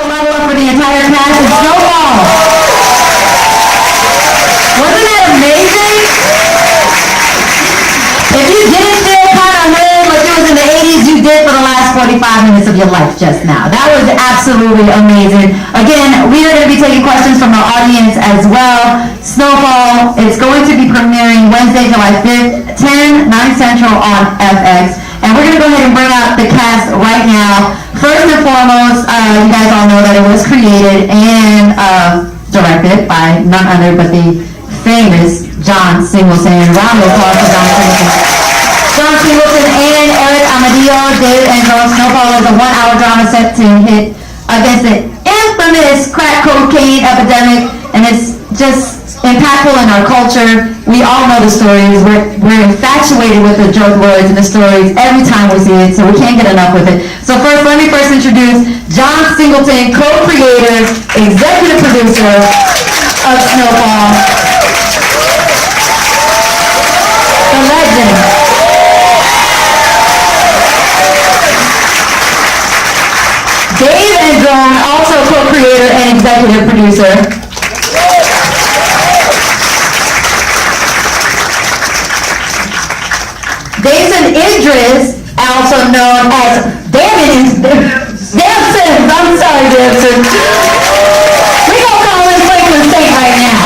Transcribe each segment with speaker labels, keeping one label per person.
Speaker 1: level up for the entire cast of Snowfall. Wasn't that amazing? If you didn't feel kind of home like it was in the 80s, you did for the last 45 minutes of your life just now. That was absolutely amazing. Again, we are going to be taking questions from the audience as well. Snowfall is going to be premiering Wednesday, July 5th, 10, 9 Central on FX. And we're going to go ahead and bring out the cast right now. First and foremost, you guys all know that it was created and directed by none other but the famous John Singleton. Round of applause for John Singleton. John Singleton and Eric Amadio, David Andron. Snowfall is a 1-hour drama set to hit against the infamous crack cocaine epidemic, and it's just impactful in our culture. We all know the stories. We're infatuated with the joke words and the stories every time we see it, so we can't get enough with it. So first, let me introduce John Singleton, co-creator, executive producer of Snowfall, the legend. Dave Andron, also co-creator and executive producer. Damson Idris, also known as Damson. I'm sorry, Damson. We gonna call him Franklin State right now.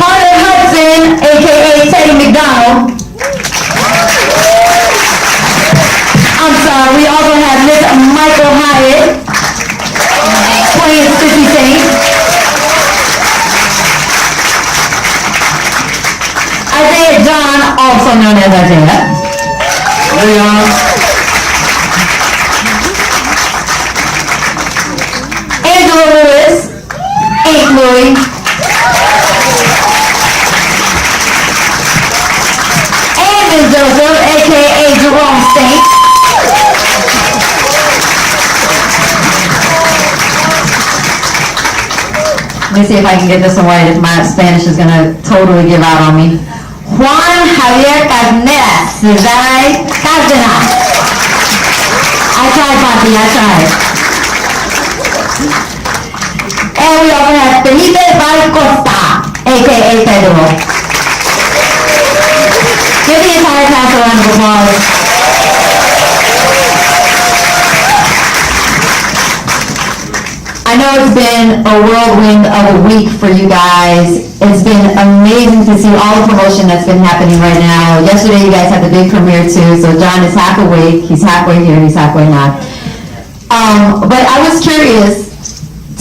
Speaker 1: Hudson, aka Teddy McDonald. I'm sorry. We also have Miss Michael Hyatt playing Sissy Saint. Isaiah John, also known as Isaiah. Leon. Angela Lewis, Aunt Louie. Amin Joseph, aka Jerome State. Let me see if I can get this one right, if my Spanish is going to totally give out on me. Juan Javier Cardenas. Is that right? Cardenas. I tried, Papi, I tried. And we also have Filipe Valle Costa, a.k.a. Pedro. Give the entire cast a round of applause. I know it's been a whirlwind of a week for you guys. It's been amazing to see all the promotion that's been happening right now. Yesterday you guys had the big premiere too, so John is half awake. He's halfway here, he's halfway not. But I was curious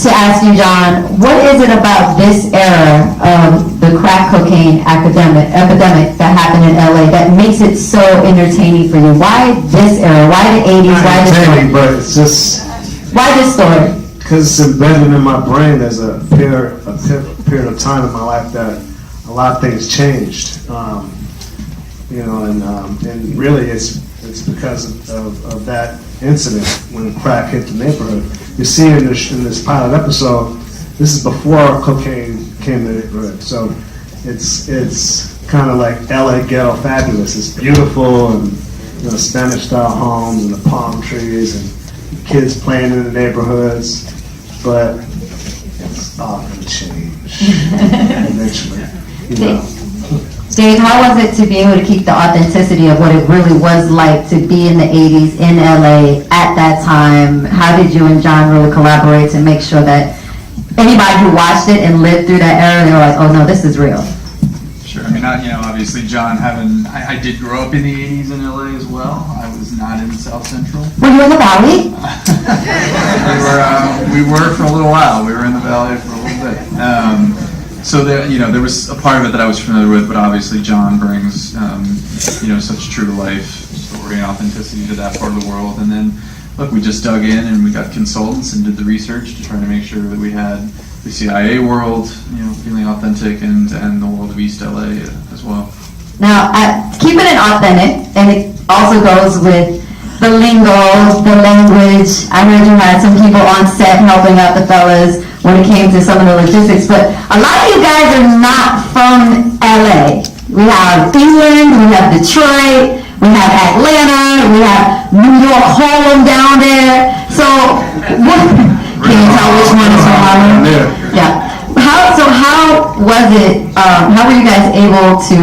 Speaker 1: to ask you, John, what is it about this era of the crack cocaine epidemic that happened in LA that makes it so entertaining for you? Why this era? Why the 80s? Why this story?
Speaker 2: But it's just...
Speaker 1: Why this story?
Speaker 2: Because it's embedded in my brain. There's a period of time in my life that a lot of things changed. And really it's because of that incident when crack hit the neighborhood. You see in this pilot episode, this is before cocaine came to the neighborhood. So it's kind of like LA ghetto fabulous. It's beautiful and Spanish style homes and the palm trees and kids playing in the neighborhoods. But it's all going to change eventually.
Speaker 1: Dave, how was it to be able to keep the authenticity of what it really was like to be in the 80s in LA at that time? How did you and John really collaborate to make sure that anybody who watched it and lived through that era, they were like, oh no, this is real?
Speaker 3: Sure. I mean, obviously, John, I did grow up in the 80s in LA as well. I was not in South Central.
Speaker 1: Were you in the Valley?
Speaker 3: we were for a little while. We were in the Valley for a little bit. So there was a part of it that I was familiar with, but obviously John brings, such true to life story and authenticity to that part of the world. And then, look, we just dug in and we got consultants and did the research to try to make sure that we had the CIA world, feeling authentic, and the world of East LA as well.
Speaker 1: Now, keeping it authentic, and it also goes with the lingo, the language. I heard you had some people on set helping out the fellas when it came to some of the logistics, but a lot of you guys are not from LA. We have England, we have Detroit, we have Atlanta, we have New York, Harlem down there. So, what, can you tell which one is from Harlem? Yeah. How was it, how were you guys able to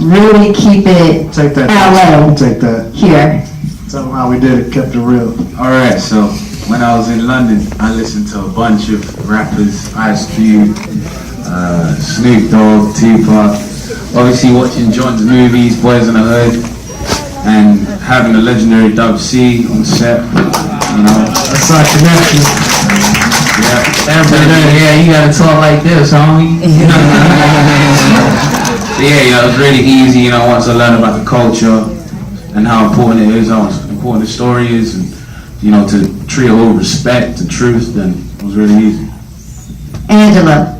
Speaker 1: really keep it
Speaker 2: Take that.
Speaker 1: LA
Speaker 2: Take that.
Speaker 1: here?
Speaker 2: Tell them how we did it, kept it real.
Speaker 4: All right, so when I was in London, I listened to a bunch of rappers, Ice Cube, Snoop Dogg, Tupac. Obviously watching John's movies, Boys in the Hood, and having the legendary Dub C on set, you know.
Speaker 2: That's our connection.
Speaker 4: Yeah, you gotta talk like this, homie. Yeah, it was really easy, you know, once I learned about the culture and how important it is, how important the story is, and, you know, to treat it with respect and truth, then it was really easy.
Speaker 1: Angela,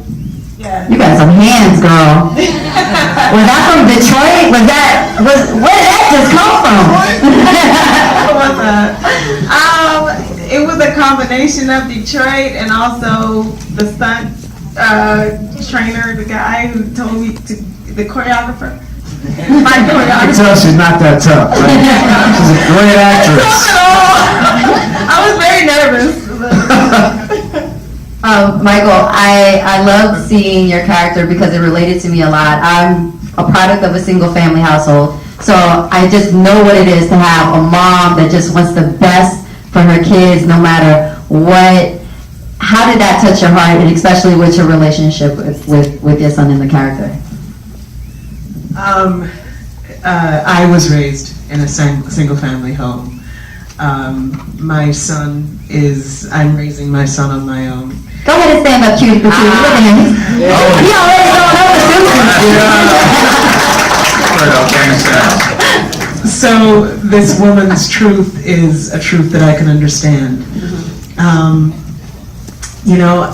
Speaker 1: you got some hands, girl. Was that from Detroit? Where did that just come from?
Speaker 5: It was a combination of Detroit and also the stunt trainer, the guy who told me the choreographer. My
Speaker 2: I can
Speaker 5: choreographer.
Speaker 2: tell she's not that tough, right? She's a great actress.
Speaker 5: I was very nervous.
Speaker 1: Michael, I love seeing your character because it related to me a lot. I'm a product of a single family household, so I just know what it is to have a mom that just wants the best for her kids no matter what. How did that touch your heart, and especially with your relationship with your son and the character?
Speaker 6: I was raised in a single family home. My son I'm raising my son on my own.
Speaker 1: Go ahead and stand up, cutie patootie. Look at him. He already don't know the
Speaker 6: So this woman's truth is a truth that I can understand. You know,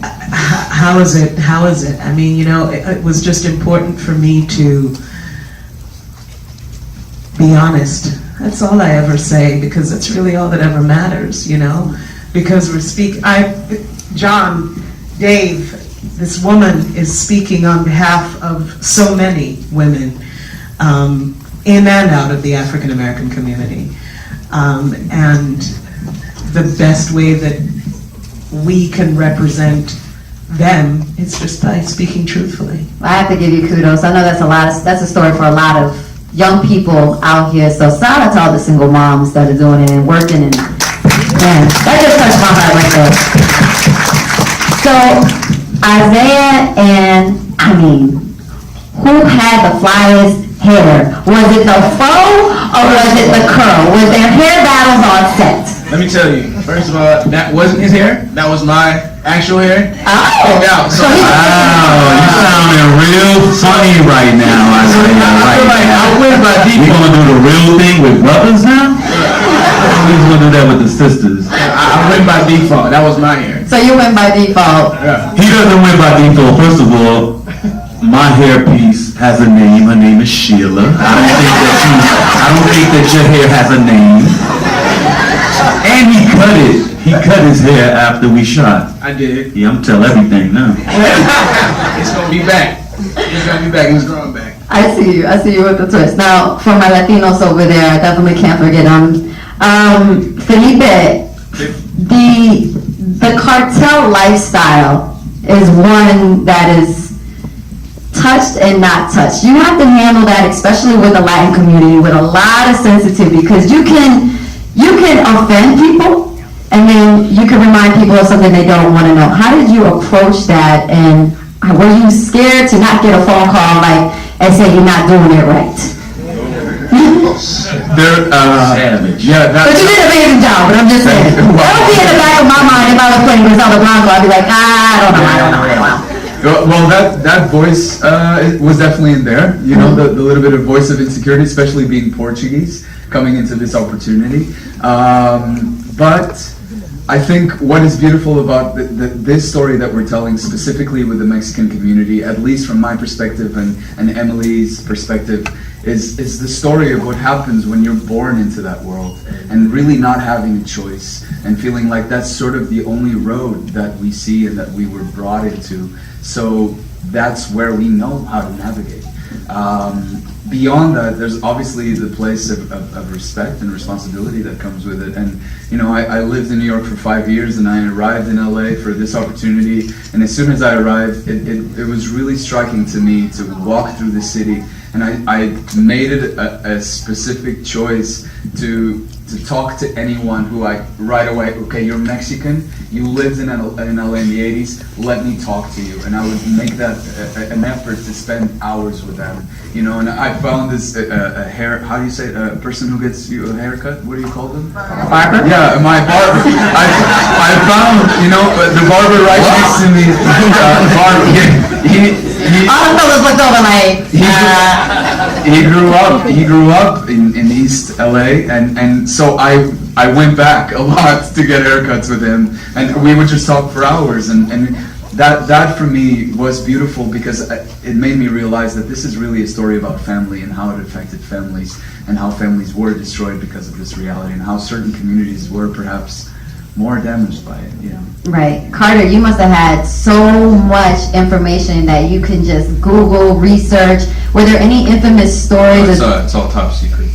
Speaker 6: how is it? I mean, you know, it was just important for me to be honest. That's all I ever say, because that's really all that ever matters, you know? Because John, Dave, this woman is speaking on behalf of so many women in and out of the African American community. And the best way that we can represent them is just by speaking truthfully.
Speaker 1: I have to give you kudos. I know that's a story for a lot of young people out here. So shout out to all the single moms that are doing it and working, and man, that just touched my heart right there. So Isaiah and Amin, who had the flyest hair? Was it the faux or was it the curl? Was there hair battles on set?
Speaker 4: Let me tell you, first of all, that wasn't his hair, that was my actual hair.
Speaker 1: Oh,
Speaker 4: Yeah, so
Speaker 1: so he-
Speaker 4: wow, you sounding real funny right now, I went by default. We gonna do the real thing with brothers now? We gonna do that with the sisters. I went by default, that was my hair.
Speaker 1: So you went by default.
Speaker 4: He doesn't win by default. First of all, my hairpiece has a name. Her name is Sheila. I don't think that your hair has a name. And he cut it. He cut his hair after we shot.
Speaker 3: I did.
Speaker 4: Yeah, I'm tell everything now.
Speaker 3: It's gonna be back. It's gonna be back. It's growing back.
Speaker 1: I see you with the twist. Now, for my Latinos over there, I definitely can't forget them. Filipe, the cartel lifestyle is one that is touched and not touched. You have to handle that, especially with the Latin community, with a lot of sensitivity, because you can offend people, and then you can remind people of something they don't want to know. How did you approach that, and were you scared to not get a phone call and say you're not doing it right?
Speaker 4: Savage.
Speaker 3: Yeah,
Speaker 1: But you did an amazing job, but I'm just saying. That would be in the back of my mind if I was playing Griselda Blanco. I'd be like, I don't know.
Speaker 3: Well, that voice was definitely in there. You know, the little bit of voice of insecurity, especially being Portuguese, coming into this opportunity. But I think what is beautiful about this story that we're telling, specifically with the Mexican community, at least from my perspective and Emily's perspective, is the story of what happens when you're born into that world and really not having a choice and feeling like that's sort of the only road that we see and that we were brought into. So that's where we know how to navigate. beyond that, there's obviously the place of respect and responsibility that comes with it. And you know, I lived in New York for 5 years, and I arrived in LA for this opportunity. And as soon as I arrived, it was really striking to me to walk through the city. And I made it a specific choice to talk to anyone who right away, okay, you're Mexican, you lived in LA in the 80s, let me talk to you. And I would make that an effort to spend hours with them. You know, and I found this how do you say, a person who gets you a haircut, what do you call them?
Speaker 1: Barber?
Speaker 3: Yeah, my barber. I found, you know, the barber right next to me.
Speaker 1: All the fellas looked over like,
Speaker 3: he grew up in East LA, and so I went back a lot to get haircuts with him, and we would just talk for hours, and that for me was beautiful, because it made me realize that this is really a story about family and how it affected families, and how families were destroyed because of this reality, and how certain communities were perhaps more damaged by it, you know.
Speaker 1: right. Carter, you must have had so much information that you can just Google, research. Were there any infamous stories?
Speaker 3: It's all top secret.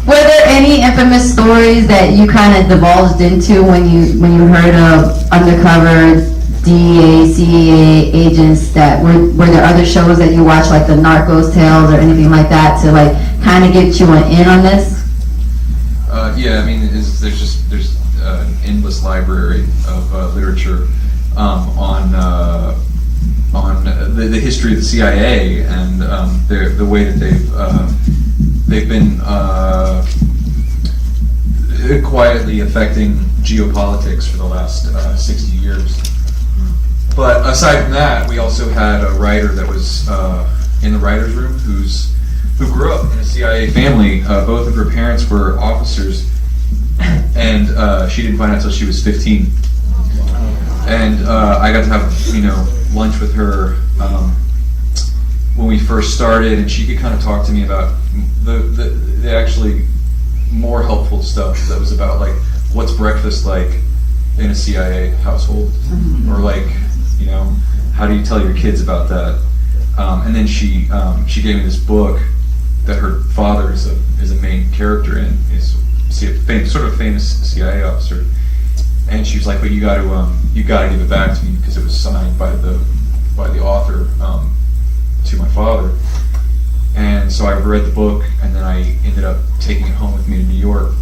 Speaker 1: Were there any infamous stories that you kind of divulged into when you heard of undercover DEA, CEA agents? That were there other shows that you watched, like the Narcos Tales or anything like that, to like kind of get you in on this?
Speaker 7: Yeah, I mean, there's an endless library of literature on the history of the CIA and the way that they've been quietly affecting geopolitics for the last 60 years. But aside from that, we also had a writer that was in the writer's room who grew up in a CIA family. Both of her parents were officers, and she didn't find out until she was 15. And I got to have lunch with her when we first started, and she could kind of talk to me about the actually more helpful stuff that was about, like, what's breakfast like in a CIA household, or like, you know, how do you tell your kids about that? And then she gave me this book that her father is a main character in. He's sort of famous CIA officer, and she was like, "But you got to give it back to me," because it was signed by the author to my father. And so I read the book, and then I ended up taking it home with me to New York.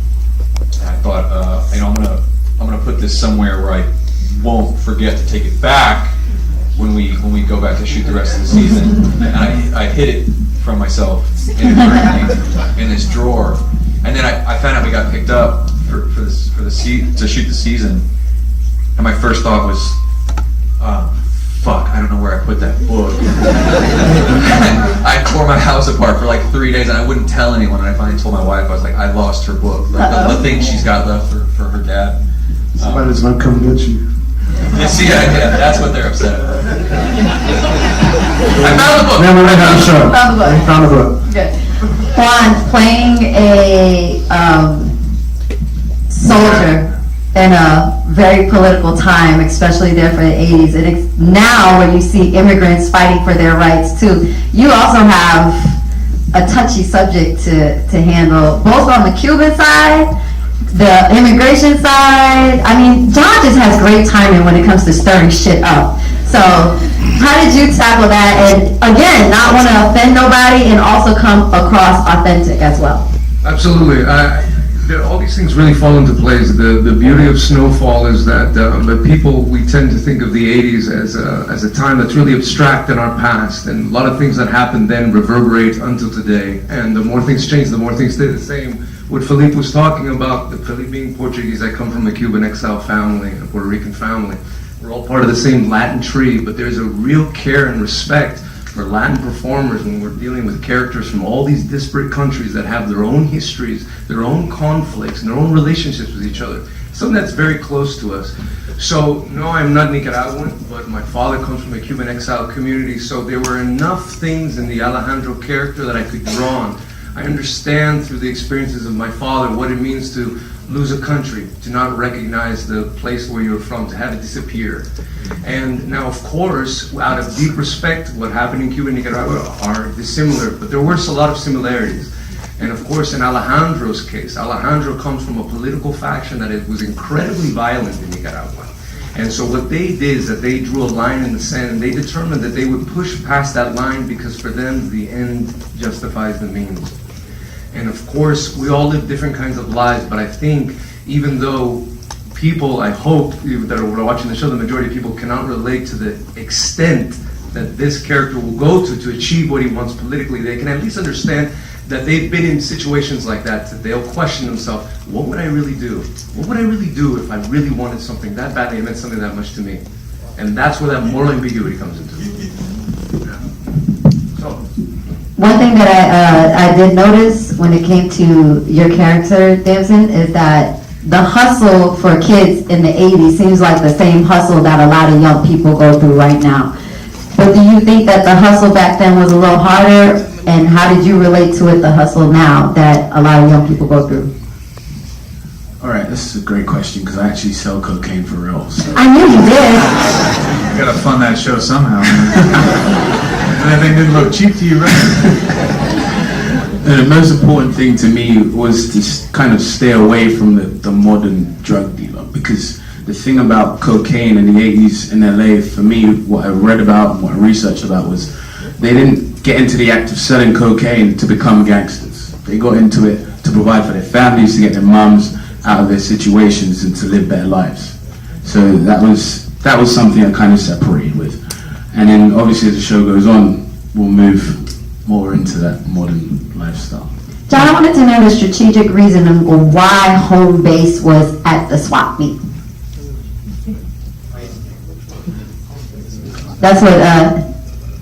Speaker 7: And I thought, I'm gonna put this somewhere where I won't forget to take it back when we go back to shoot the rest of the season. And I hid it from myself in this drawer. And then I found out we got picked up to shoot the season. And my first thought was, fuck, I don't know where I put that book. I tore my house apart for like 3 days, and I wouldn't tell anyone. And I finally told my wife, I was like, I lost her book, like the thing she's got left for her dad.
Speaker 2: Somebody's gonna come get you.
Speaker 3: Yeah, that's what they're upset about. I found the book.
Speaker 2: Never read how to show.
Speaker 1: Found the book.
Speaker 2: I found the book.
Speaker 1: Good. Juan, playing a soldier in a very political time, especially there for the 80s, and it's now when you see immigrants fighting for their rights too, you also have a touchy subject to handle, both on the Cuban side, the immigration side. I mean, John just has great timing when it comes to stirring shit up. So, how did you tackle that? And again, not want to offend nobody and also come across authentic as well.
Speaker 8: Absolutely. All these things really fall into place. The beauty of Snowfall is that the people, we tend to think of the 80s as a time that's really abstract in our past, and a lot of things that happened then reverberate until today. And the more things change, the more things stay the same. What Filipe was talking about, Filipe being Portuguese, I come from a Cuban exile family, a Puerto Rican family. We're all part of the same Latin tree, but there's a real care and respect for Latin performers when we're dealing with characters from all these disparate countries that have their own histories, their own conflicts, and their own relationships with each other. Something that's very close to us. So, no, I'm not Nicaraguan, but my father comes from a Cuban exile community, so there were enough things in the Alejandro character that I could draw on. I understand through the experiences of my father what it means to lose a country, to not recognize the place where you're from, to have it disappear. And now, of course, out of deep respect, what happened in Cuba and Nicaragua are dissimilar, but there were a lot of similarities. And of course, in Alejandro's case, Alejandro comes from a political faction that was incredibly violent in Nicaragua. And so what they did is that they drew a line in the sand, and they determined that they would push past that line because for them, the end justifies the means. And of course, we all live different kinds of lives, but I think even though people, I hope, that are watching the show, the majority of people cannot relate to the extent that this character will go to achieve what he wants politically, they can at least understand that they've been in situations like that they'll question themselves, what would I really do? What would I really do if I really wanted something that badly and meant something that much to me? And that's where that moral ambiguity comes into. So.
Speaker 1: One thing that I did notice when it came to your character, Damson, is that the hustle for kids in the 80s seems like the same hustle that a lot of young people go through right now. But do you think that the hustle back then was a little harder? And how did you relate to it, the hustle now that a lot of young people go through?
Speaker 4: All right, this is a great question because I actually sell cocaine for real. So.
Speaker 1: I knew you did.
Speaker 3: You gotta fund that show somehow. And that thing didn't look cheap to you, right?
Speaker 4: The most important thing to me was to kind of stay away from the modern drug dealer, because the thing about cocaine in the 80s in LA, for me, what I read about and what I researched about was they didn't get into the act of selling cocaine to become gangsters. They got into it to provide for their families, to get their moms out of their situations and to live better lives. So that was something I kind of separated with. And then obviously as the show goes on, we'll move more into that modern lifestyle.
Speaker 1: John, I wanted to know the strategic reason of why home base was at the swap meet. That's what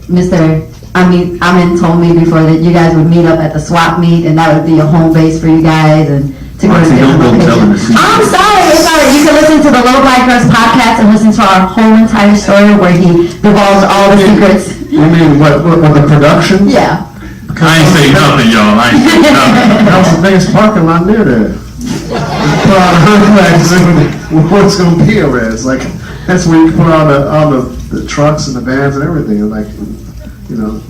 Speaker 1: Mr. Amin told me before, that you guys would meet up at the swap meet and that would be a home base for you guys and to go to different locations. I'm sorry, it's all right. You can listen to the Low Black Girls podcast and listen to our whole entire story where he divulged all the secrets.
Speaker 2: You mean what the production?
Speaker 1: Yeah.
Speaker 3: I ain't say nothing, y'all. I ain't say nothing.
Speaker 2: That was the biggest parking lot near there. Put all the hood flags in what's going to be over there. It's like, that's where you put all the trucks and the vans and everything. Like, you know.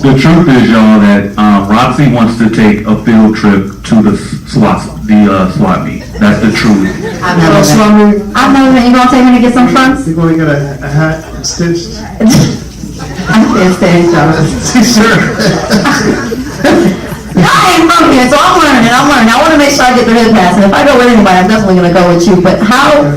Speaker 9: The truth is, y'all, that Rocsi wants to take a field trip to the SWAT meet. That's the truth.
Speaker 1: I've never been. You gonna take me to get some fronts?
Speaker 2: You're going to get a hat stitched?
Speaker 1: I can't stand y'all. I ain't from here, so I'm learning. I want to make sure I get the hood pass, and if I go with anybody, I'm definitely going to go with you. But how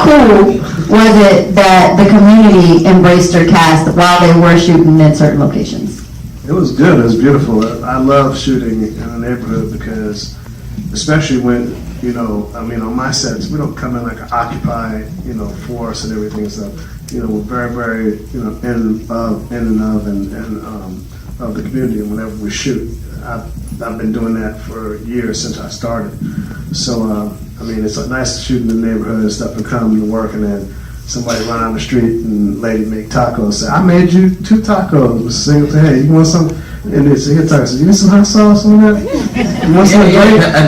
Speaker 1: cool was it that the community embraced your cast while they were shooting in certain locations?
Speaker 2: It was good. It was beautiful. I love shooting in the neighborhood because, especially when, you know, I mean, on my sets, we don't come in like an occupied, you know, force and everything. So, you know, we're very, very, you know, in of the community. And whenever we shoot, I've been doing that for years since I started. So, I mean, it's nice to shoot in the neighborhood and stuff and come to work and then somebody run on the street and lady make tacos. Say, I made you 2 tacos. Mr. Singleton, hey, you want some? And they say, here, tacos. You need some hot sauce on that? You want some?
Speaker 4: A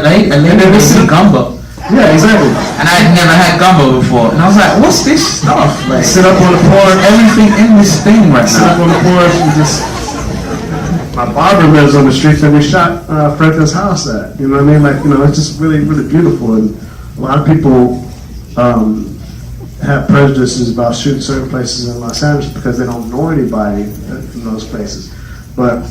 Speaker 4: lady made some gumbo.
Speaker 2: Yeah, exactly.
Speaker 4: And I had never had gumbo before. And I was like, what's this stuff? Like,
Speaker 2: Sit up on the porch.
Speaker 4: everything in this thing right
Speaker 2: Sit up
Speaker 4: now.
Speaker 2: on the porch and just. My barber lives on the street that we shot Fred's house at. You know what I mean? Like, you know, it's just really, really beautiful. And a lot of people have prejudices about shooting certain places in Los Angeles because they don't know anybody in those places. But,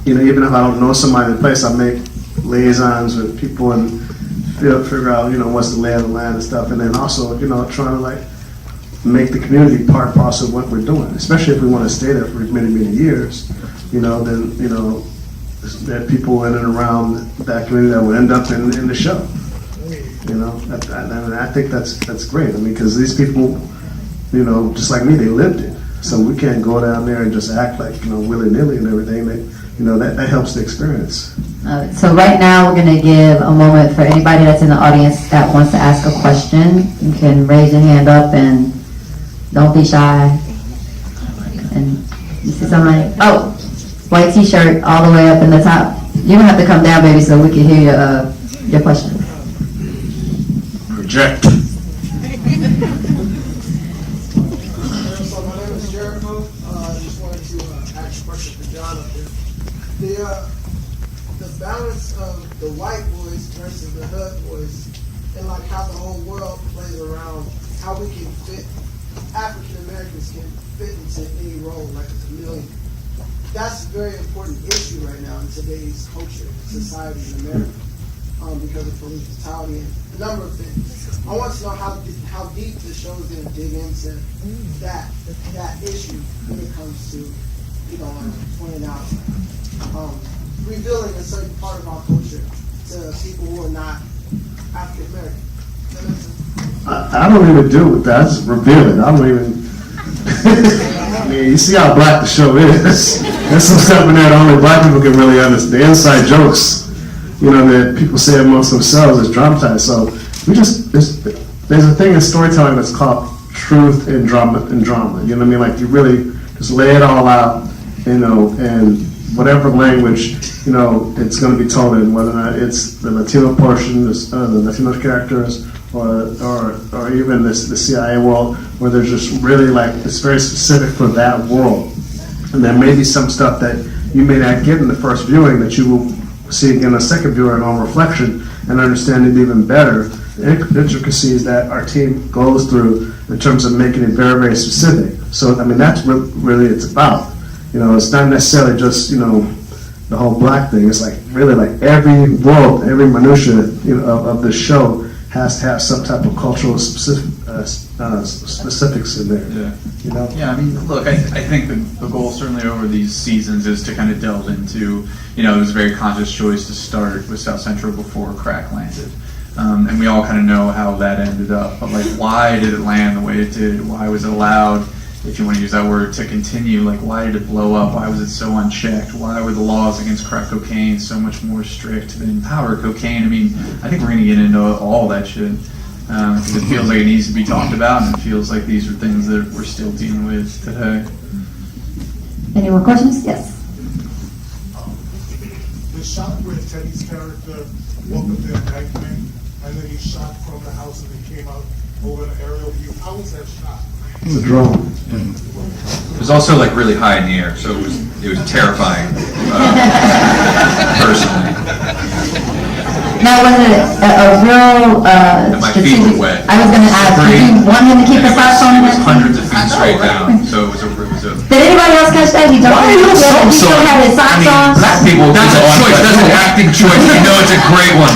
Speaker 2: you know, even if I don't know somebody in the place, I make liaisons with people and figure out, you know, what's the lay of the land and stuff. And then also, you know, trying to like make the community part and parcel of what we're doing, especially if we want to stay there for many, many years. You know, then, you know, there are people in and around that community that will end up in the show. You know, and I think that's great. I mean, because these people, you know, just like me, they lived it. So we can't go down there and just act like, you know, willy-nilly and everything. You know, that helps the experience.
Speaker 1: So right now, we're going to give a moment for anybody that's in the audience that wants to ask a question. You can raise your hand up and don't be shy. And you see somebody? Oh, white t-shirt all the way up in the top. You're gonna have to come down, baby, so we can hear your question.
Speaker 9: Project.
Speaker 10: So my name is Jericho. I just wanted to ask a question for John up there. The balance of the white voice versus the hood voice, and like how the whole world plays around how we can fit, African Americans can fit into any role like a chameleon. That's a very important issue right now in today's culture, society in America, because of police brutality and a number of things. I want to know how deep the show is going to dig into that issue when it comes to, pointing out, revealing a certain part of our culture to people who are not African American.
Speaker 2: I don't even do with that. I just reveal it. I don't even. I mean, you see how black the show is. There's some stuff in there that only black people can really understand. The inside jokes, that people say amongst themselves is dramatized. So there's a thing in storytelling that's called truth in drama. You know what I mean? Like you really just lay it all out, and whatever language, it's going to be told in, whether or not it's the Latino portion, the Latino characters, or even the CIA world, where there's just really it's very specific for that world. And there may be some stuff that you may not get in the first viewing that you will see again in a second viewing on reflection and understand it even better. The intricacies that our team goes through in terms of making it very, very specific. So, I mean, that's what really it's about. It's not necessarily just, the whole black thing. It's really every world, every minutia, of the show has to have some type of cultural specifics in there.
Speaker 3: Yeah. Yeah, I mean, look, I think the goal certainly over these seasons is to kind of delve into, it was a very conscious choice to start with South Central before crack landed. And we all kind of know how that ended up. But why did it land the way it did? Why was it allowed, if you want to use that word, to continue? Why did it blow up? Why was it so unchecked? Why were the laws against crack cocaine so much more strict than powder cocaine? I mean, I think we're going to get into all that shit. Because it feels like it needs to be talked about, and it feels like these are things that we're still dealing with today.
Speaker 1: Any more questions? Yes.
Speaker 11: The shot where Teddy's character walked up the embankment, and then he shot from the house and he came out over an aerial view. How was that shot?
Speaker 2: It's a drone.
Speaker 7: It was also really high in the air, so it was terrifying, personally.
Speaker 1: Now, was it a real
Speaker 7: My feet were wet.
Speaker 1: I was going to ask, did you want him to keep the socks on?
Speaker 7: It was hundreds of feet straight down, so it was a.
Speaker 1: Did anybody else catch that? He still had his socks on?
Speaker 7: Black people, that's a choice, that's an acting choice. It's a great one.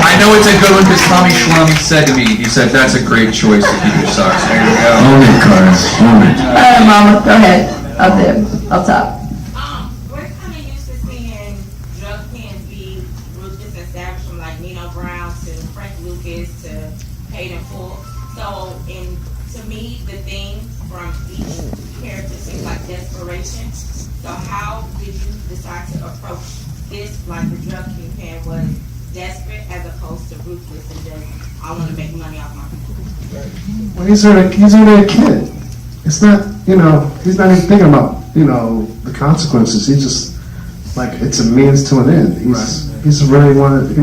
Speaker 7: I know it's a good one because Tommy Schlum said to me, he said, that's a great choice to keep your socks. There you go.
Speaker 9: Own it, Cars. Own it.
Speaker 1: All right, Mama, go ahead. Up there, up top.
Speaker 12: We're kind of used to seeing drug kings be ruthless and savage, from Nino Brown to Frank Lucas to Hayden Full. So, to me, the theme from each character seems like desperation. So how did you decide to approach this, the drug kingpin was desperate as opposed to ruthless and just, I want to make money off my people?
Speaker 2: Well, he's only a kid. It's not, he's not even thinking about, the consequences. He's just, it's a means to an end. He's really wanted, it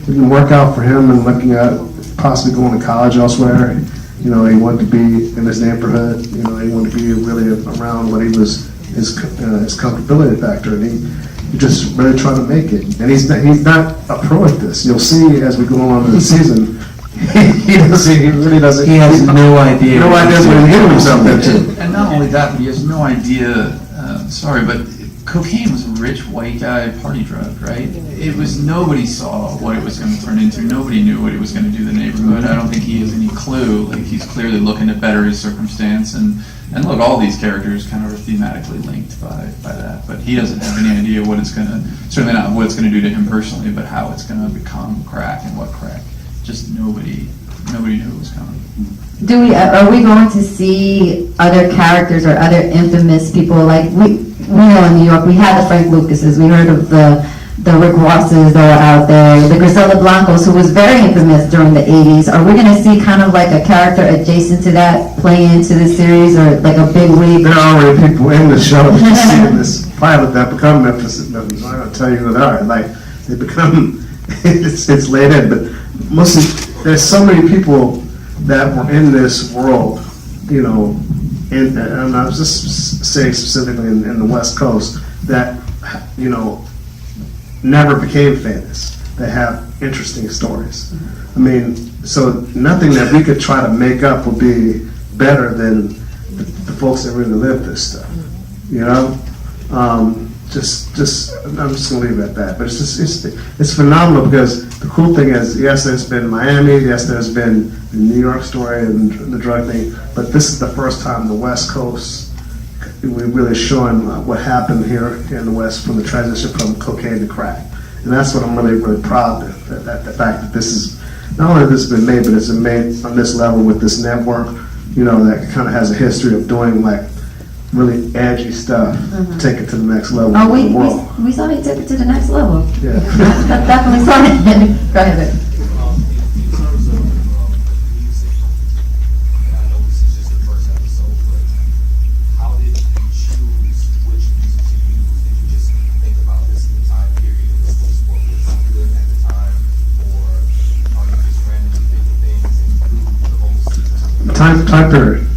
Speaker 2: didn't work out for him and looking at possibly going to college elsewhere. He wanted to be in his neighborhood. He wanted to be really around what he was, his comfortability factor. And he just really trying to make it. And he's not a pro at this. You'll see as we go along in the season, he really doesn't.
Speaker 4: He has no idea.
Speaker 2: No idea what he's getting himself into.
Speaker 3: And not only that, but he has no idea, but cocaine was a rich white guy party drug, right? Nobody saw what it was going to turn into. Nobody knew what it was going to do to the neighborhood. I don't think he has any clue. He's clearly looking to better his circumstance. And look, all these characters kind of are thematically linked by that. But he doesn't have any idea what it's going to, certainly not what it's going to do to him personally, but how it's going to become crack and what crack. Just nobody knew it was coming.
Speaker 1: Are we going to see other characters or other infamous people? We know in New York, we had the Frank Lucases, we heard of the Rick Rosses that were out there, the Griselda Blancos, who was very infamous during the 80s. Are we going to see kind of a character adjacent to that play into the series, or a big wig?
Speaker 2: There are already people in the show. You see this. pilot that become Memphis. I'm not going to tell you who they are. Like, they become, it's laid in. But mostly, there's so many people that were in this world, you know, and I was just saying specifically in the West Coast, that, you know, never became famous, that have interesting stories. I mean, so nothing that we could try to make up would be better than the folks that really live this stuff, you know? I'm just gonna leave it at that. But it's phenomenal, because the cool thing is, yes, there's been Miami, yes, there's been the New York story and the drug thing, but this is the first time the West Coast, we're really showing what happened here in the West from the transition from cocaine to crack. And that's what I'm really, really proud of, that the fact that this is, not only this has been made, but it's been made on this level with this network, you know, that kind of has a history of doing like really edgy stuff, take it to the next level
Speaker 1: Oh,
Speaker 2: in the world.
Speaker 1: we saw he took it to the next level.
Speaker 2: Yeah.
Speaker 1: That definitely saw it. Go ahead, babe.
Speaker 13: In terms of music, and I know this is just the first episode, but how did you choose which music to use? Did you just think about this in the time period, this was what was good at the time, or are you just randomly picking things and through the whole season?
Speaker 2: Time period.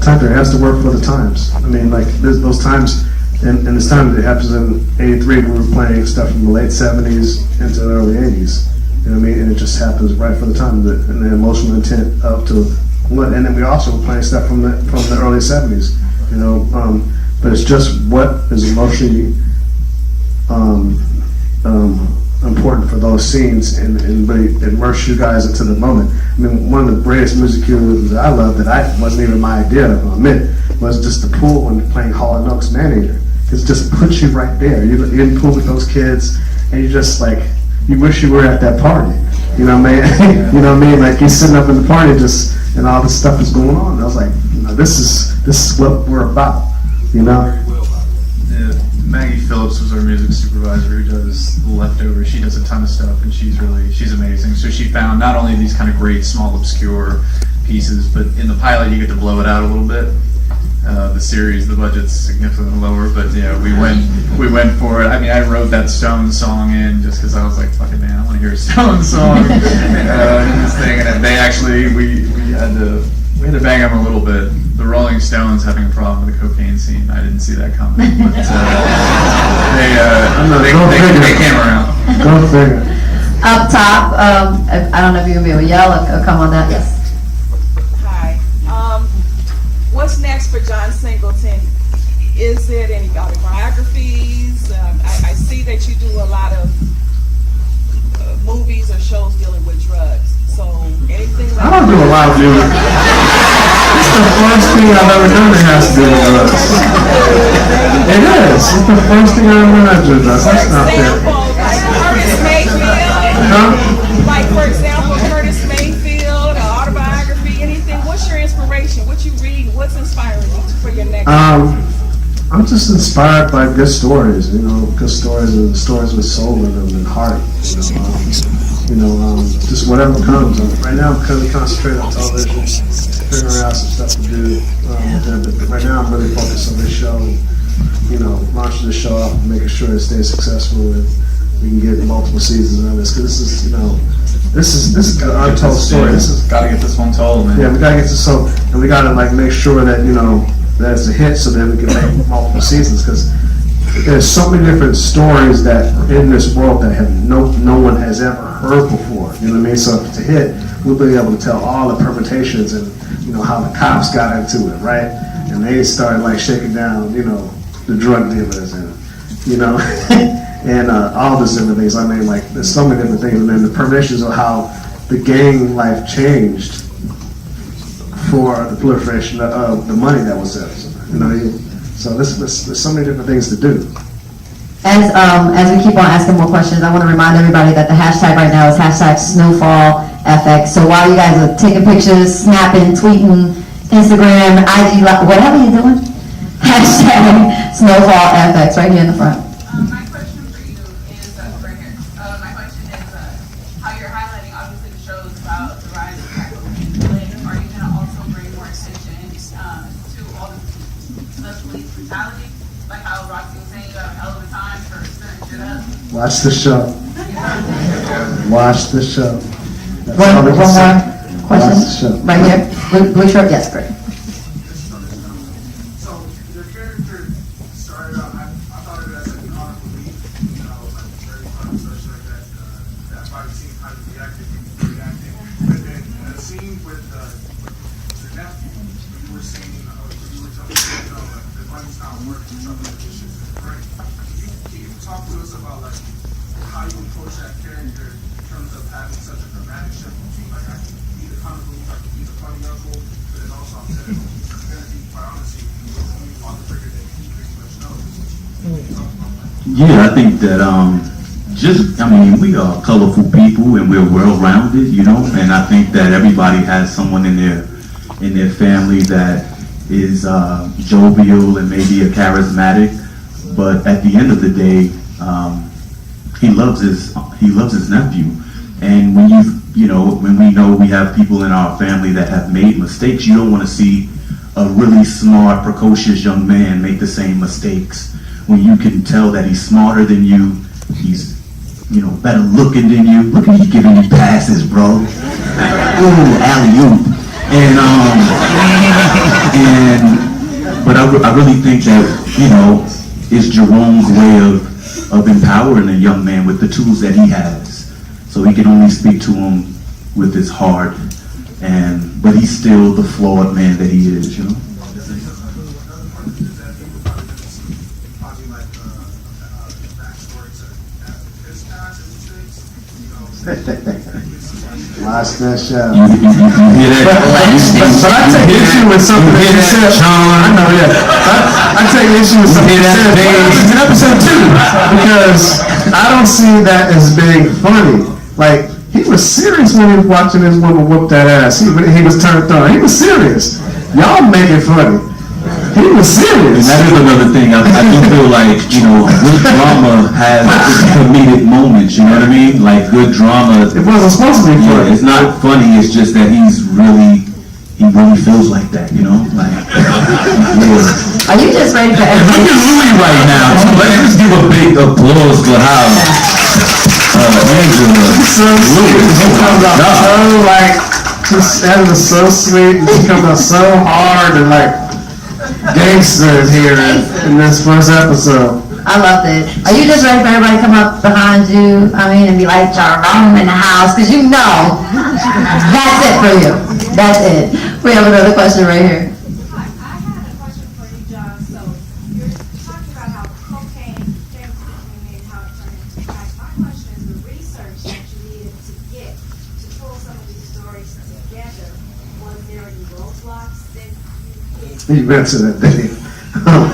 Speaker 2: Time period has to work for the times. I mean, like, those times, and this time it happens in '83, we were playing stuff from the late '70s into the early '80s. You know what I mean? And it just happens right for the time, and the emotional intent up to what. And then we also were playing stuff from the early '70s. You know, but it's just what is emotionally important for those scenes, and really immerse you guys into the moment. I mean, one of the greatest music cues that I love, that I wasn't even my idea, I'll admit, was just the pool when playing Hall & Oates Man-Eater. It just puts you right there. You're in the pool with those kids, and you just like, you wish you were at that party. You know what I mean? You know what I mean? Like, you're sitting up in the party and all this stuff is going on. And I was like, you know, this is what we're about. You know?
Speaker 3: Yeah, Maggie Phillips was our music supervisor who does Leftovers. She does a ton of stuff, and she's amazing. So she found not only these kind of great, small, obscure pieces, but in the pilot you get to blow it out a little bit. The series, the budget's significantly lower, but yeah, we went for it. I mean, I wrote that Stones song in just because I was like, fuck it, man, I want to hear a Stones song in this thing. And they actually, we had to bang them a little bit. The Rolling Stones having a problem with the cocaine scene, I didn't see that coming. But they came around.
Speaker 2: Go figure.
Speaker 1: Up top, I don't know if you're going to be able to yell or come on that. Yes.
Speaker 5: Hi. What's next for John Singleton? Is it any autobiographies? I see that you do a lot of movies or shows dealing with drugs. So anything like
Speaker 2: I don't do a lot of music. It's the first thing I've ever done that has to do with drugs. It is. It's the first thing I've ever done to drugs. That's not fair.
Speaker 5: Like Curtis Mayfield, like for example, Curtis Mayfield, an autobiography, anything. What's your inspiration? What you read? What's inspiring you for your next?
Speaker 2: I'm just inspired by good stories. You know, good stories and stories with soul in them and heart. Just whatever comes. Right now, I'm kind of concentrated on television, figuring out some stuff to do. But right now, I'm really focused on this show. Launching the show off and making sure it stays successful, and we can get multiple seasons of this. Because this is an untold story.
Speaker 3: Gotta get this one told, man.
Speaker 2: Yeah, we gotta get this told, and we gotta make sure that that it's a hit, so that we can make multiple seasons. Because there's so many different stories that are in this world that have no one has ever heard before. You know what I mean? So if it's a hit, we'll be able to tell all the permutations and how the cops got into it, right? And they started shaking down, the drug dealers and and all these different things. I mean, there's so many different things, and then the permutations of how the gang life changed for the proliferation of the money that was there. So there's so many different things to do.
Speaker 1: As we keep on asking more questions, I want to remind everybody that the hashtag right now is #SnowfallFX. So while you guys are taking pictures, snapping, tweeting, Instagram, IG, whatever you're doing, #SnowfallFX right here in the front.
Speaker 14: My question for you is right here. My question is how you're highlighting obviously the shows about the rise of crack cocaine. Are you going to also bring more attention to all the police brutality like how Rocsi was saying, you got a hell of a time for stirring shit up.
Speaker 2: Watch the show. Watch the show. That's
Speaker 1: One
Speaker 2: all we can
Speaker 1: more
Speaker 2: say.
Speaker 1: question,
Speaker 2: Watch the show.
Speaker 1: right here, blue shirt, yes, great.
Speaker 11: So your character started out, I thought of it as like an comic relief, you know, like very fun, especially like that fight scene, how to reacting, but then a scene with the nephew, you were saying, you were telling me, you know, like the money's not working, some of the dishes is great. Can you talk to us about like how you approach that character in terms of having such a dramatic shift between like I can be the comic relief, I can be the funny uncle, but then also I'm saying it's gonna be quite honestly on the figure that he pretty much knows.
Speaker 9: Yeah, I think that we are colorful people and we're well-rounded, you know, and I think that everybody has someone in their family that is jovial and maybe a charismatic, but at the end of the day, he loves his nephew, and when we know we have people in our family that have made mistakes, you don't want to see a really smart, precocious young man make the same mistakes. When you can tell that he's smarter than you, he's, better looking than you. Look at you giving you passes, bro. Ooh, alley-oop. But I really think that, it's Jerome's way of empowering a young man with the tools that he has. So he can only speak to him with his heart, but he's still the flawed man that he is,
Speaker 2: Watch that show.
Speaker 9: You hear that?
Speaker 2: But I take issue with something that you said. I know, yeah. I take issue with something that you said in episode 2 because I don't see that as being funny. Like, he was serious when he was watching this woman whoop that ass. He was turned on. He was serious. Y'all make it funny. He was serious.
Speaker 9: And that is another thing. I do feel like, good drama has comedic moments, you know what I mean? Like, good drama.
Speaker 2: It wasn't supposed to be funny.
Speaker 9: Yeah, it's not funny, it's just that he really feels like that, Like, yeah.
Speaker 1: Are you just ready for
Speaker 9: Look
Speaker 1: everything?
Speaker 9: at Louis right now. Let's just give a big applause for how Angela.
Speaker 2: So sweet. He comes out so, like, that was so sweet. He comes out so hard and, like, gangster here in this first episode.
Speaker 1: I loved it. Are you just ready for everybody to come up behind you, and be like, Jerome in the house? Because that's it for you. That's it. We have another question right here.
Speaker 15: Hi, I had a question for you, John. So you're talking about how cocaine came to the community and how it turned into crack. My question is the research that you needed to get to pull some of these stories together. Was there any roadblocks that you hit?
Speaker 2: He mentioned it, didn't he?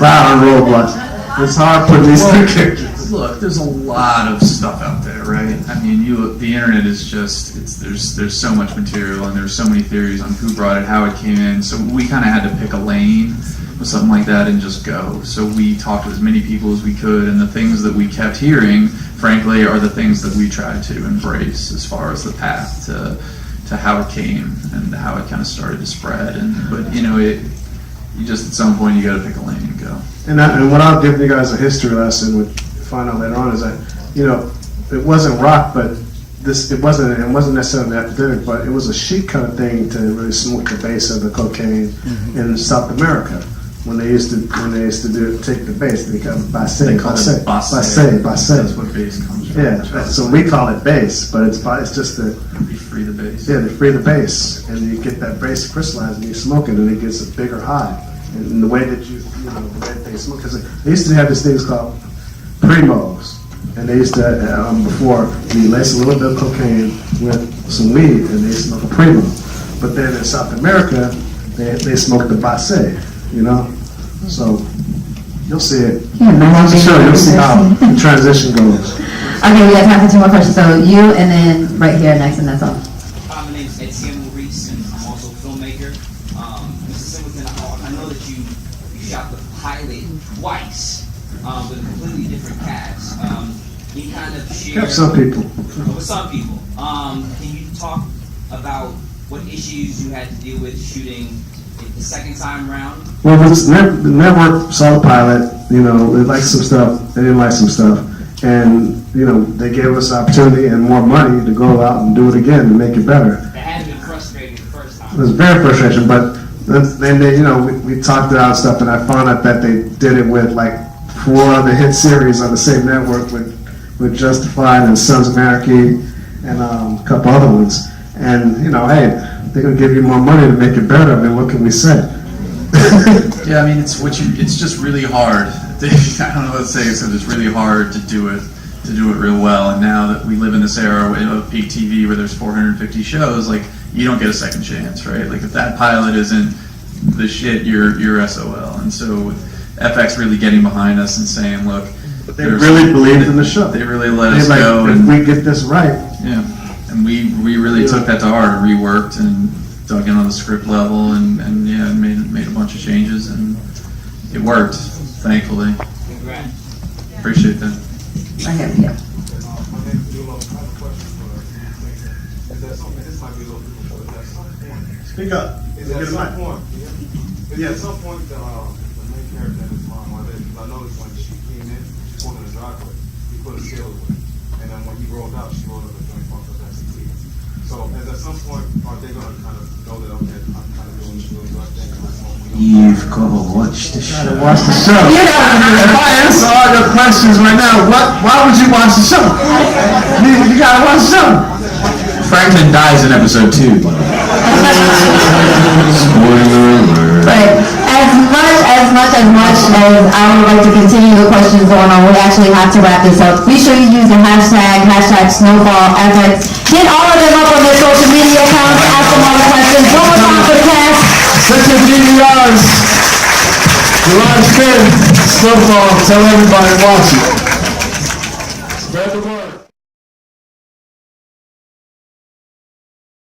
Speaker 2: Wow, roadblocks. It's hard putting these two characters.
Speaker 3: Look, there's a lot of stuff out there, right? I mean, the internet is just, there's so much material and there's so many theories on who brought it, how it came in. So we kind of had to pick a lane with something like that and just go. So we talked to as many people as we could, and the things that we kept hearing, frankly, are the things that we tried to embrace as far as the path to how it came and how it kind of started to spread. But you just at some point you got to pick a lane and go.
Speaker 2: And what I'll give you guys a history lesson, which you find out later on, is that it wasn't rock, but it wasn't necessarily an epidemic, but it was a sheet kind of thing to really smoke the base of the cocaine in South America. When they used to take the base, they call it basse.
Speaker 3: That's what base comes from.
Speaker 2: Yeah, so we call it base, but it's just the.
Speaker 3: You free the base.
Speaker 2: Yeah, they free the base, and you get that base crystallized, and you smoke it, and it gets a bigger high. And the way that the way that they smoke, because they used to have these things called primos, and they used to before you lace a little bit of cocaine with some weed, and they smoke a primo. But then in South America, they smoke the basse, So you'll see it. You'll see how the transition goes.
Speaker 1: Okay, we have time for 2 more questions. So you, and then right here next, and that's all.
Speaker 16: My name's Etienne Maurice, and I'm also a filmmaker. Mr. Singleton, I know that you shot the pilot twice with a completely different cast. Can you kind of share?
Speaker 2: Some people.
Speaker 16: With some people. Can you talk about what issues you had to deal with shooting the second time round?
Speaker 2: Well, the network saw the pilot, they liked some stuff, they didn't like some stuff, and, they gave us opportunity and more money to go out and do it again and make it better.
Speaker 16: That had to be frustrating the first time.
Speaker 2: It was very frustrating, but then they, we talked it out and stuff, and I found out that they did it with like 4 other hit series on the same network with Justified and Sons of Anarchy and a couple other ones. And, hey, they're going to give you more money to make it better. I mean, what can we say?
Speaker 3: Yeah, I mean, it's just really hard. I don't know what to say, except it's really hard to do it real well. And now that we live in this era of peak TV where there's 450 shows, like, you don't get a second chance, right? Like, if that pilot isn't the shit, you're SOL. And so with FX really getting behind us and saying, look,
Speaker 2: they really believed in the show.
Speaker 3: They really let us
Speaker 2: like,
Speaker 3: go.
Speaker 2: If we get this right.
Speaker 3: Yeah. And we really took that to heart, reworked and dug in on the script level and made a bunch of changes, and it worked, thankfully.
Speaker 16: Congrats.
Speaker 3: Appreciate that.
Speaker 1: I have, yeah.
Speaker 2: Speak up.
Speaker 11: Is at some point, at some point the main character in his mom, I noticed when she came in, she pulled in the driveway, he put a scale away. And then when he rolled out, she rolled up a joint pump of SCT. So at some point, are they going to kind of know that, okay, I'm kind of doing the right thing?
Speaker 4: You've got to watch the show.
Speaker 2: Watch the show. If I answer all your questions right now, why would you watch the show? You gotta watch the show.
Speaker 3: Franklin dies in episode 2.
Speaker 4: Spoiler alert.
Speaker 1: But as much as I would like to continue the questions going on, we actually have to wrap this up. Be sure you use the hashtag #SnowfallFX. Get all of them up on their social media accounts, ask them all the questions. One more time for the cast.
Speaker 2: Such a DVRs. July 5th, Snowfall. Tell everybody to watch it.